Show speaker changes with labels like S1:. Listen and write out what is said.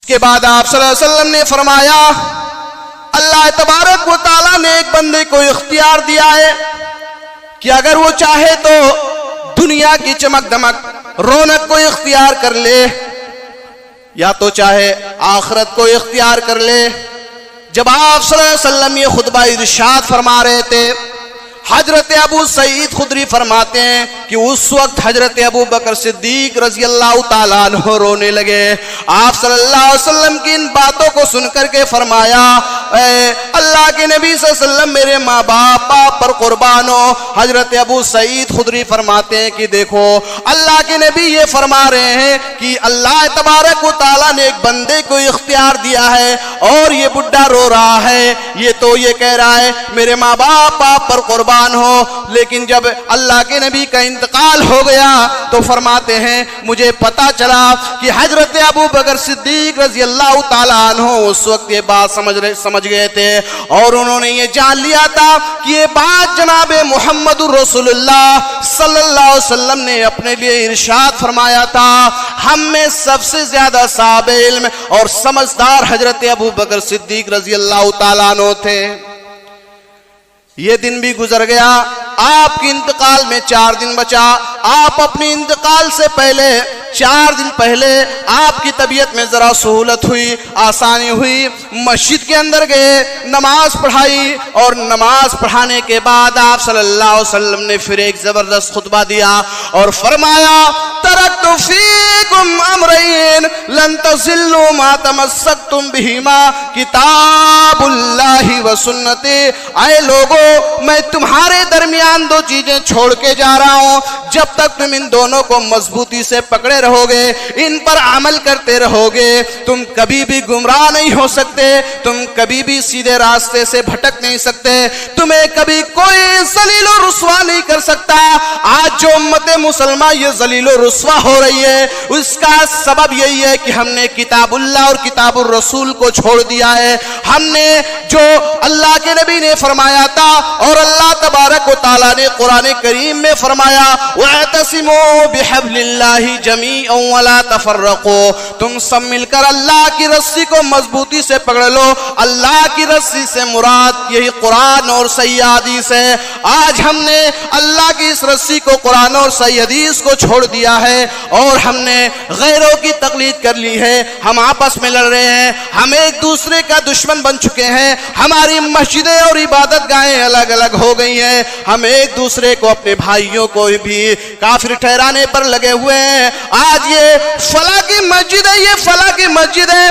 S1: के बाद आप सल्लल्लाहु अलैहि वसल्लम ने फरमाया, अल्लाह तबारक व तआला ने एक बंदे को इख्तियार दिया है कि अगर वो चाहे तो दुनिया की चमक दमक रौनक को इख्तियार कर ले, या तो चाहे आखिरत को इख्तियार कर ले। जब आप सल्लल्लाहु अलैहि वसल्लम ये खुतबा इरशाद फरमा रहे थे, हजरत अबू सईद खुदरी फरमाते हैं कि उस वक्त हजरत अबू बकर सिद्दीक रजी अल्लाह ताला अन्हु रोने लगे। आप सल्लल्लाहु अलैहि वसल्लम की इन बातों को सुनकर के फरमाया, अल्लाह के नबी सल्लल्लाहु अलैहि वसल्लम मेरे माँ बाप पर कुर्बान हो। हजरत अबू सईद खुदरी फरमाते हैं कि देखो, अल्लाह के नबी ये फरमा रहे हैं कि अल्लाह तबारक व तआला ने एक बंदे को इख्तियार दिया है और ये बुढ़ा रो रहा है, ये तो ये कह रहा है मेरे माँ बाप पर कुर्बान हो। लेकिन जब अल्लाह के नबी का इंतकाल हो गया तो फरमाते हैं मुझे पता चला कि हजरत अबू बकर सिद्दीक रजी अल्लाह ताला अन्हु उस वक्त ये बात समझ गए थे और उन्होंने ये जान लिया था कि ये बात जनाब मुहम्मदुर रसूलुल्लाह सल्लल्लाहु अलैहि वसल्लम ने अपने लिए इरशाद फरमाया था। हम में सबसे ज्यादा साहिब इल्म और समझदार हजरत अबू बकर सिद्दीक रजी अल्लाह ताला अन्हु थे। ये दिन भी गुजर गया, आपके इंतकाल में 4 दिन बचा। आप अपने इंतकाल से पहले 4 दिन पहले आपकी तबीयत में जरा सहूलत हुई, आसानी हुई, मस्जिद के अंदर गए, नमाज पढ़ाई और नमाज पढ़ाने के बाद आप सल्लल्लाहु अलैहि वसल्लम ने फिर एक जबरदस्त खुतबा दिया और फरमाया, तरक्तु फीकुम अमरैन लन तज़िल्लू मा तमस्सकतुम बिहिमा किताबुल्लाहि व सुन्नती। आए लोगो, मैं तुम्हारे दरमियान 2 चीजें छोड़ के जा रहा हूं, जब तक तुम इन दोनों को मजबूती से पकड़े रहोगे, इन पर अमल करते रहोगे, तुम कभी भी गुमराह नहीं हो सकते, तुम कभी भी सीधे रास्ते से भटक नहीं सकते, तुम्हें कभी कोई जलील और रुस्वा नहीं कर सकता। आज जो उम्मत मुसलमान ये जलील और रुस्वा हो रही है, उसका सबब यही है कि हमने किताबुल्लाह और किताबुर रसूल को छोड़ दिया है। हमने जो अल्लाह के नबी ने फरमाया था और अल्लाह तबारक व तआला ने कुरान करीम में फरमाया, वअतसिमू बिहब्लिल्लाहि जमीअन वला तफर्रकू, तुम सब मिलकर अल्लाह की रस्सी को मजबूती से पकड़ लो। अल्लाह की रस्सी से मुराद यही कुरान और सही हदीस है। आज हमने अल्लाह की इस रस्सी को, कुरान और सही हदीस को छोड़ दिया है और हमने गैरों की तकलीद कर ली है। हम आपस में लड़ रहे हैं, हम एक दूसरे का दुश्मन बन चुके हैं, हमारी मस्जिदें और इबादत गाहें अलग अलग हो गई हैं, हम एक दूसरे को, अपने भाइयों को भी काफिर ठहराने पर लगे हुए हैं। आज ये फला की मस्जिद है, ये फला की मस्जिद है,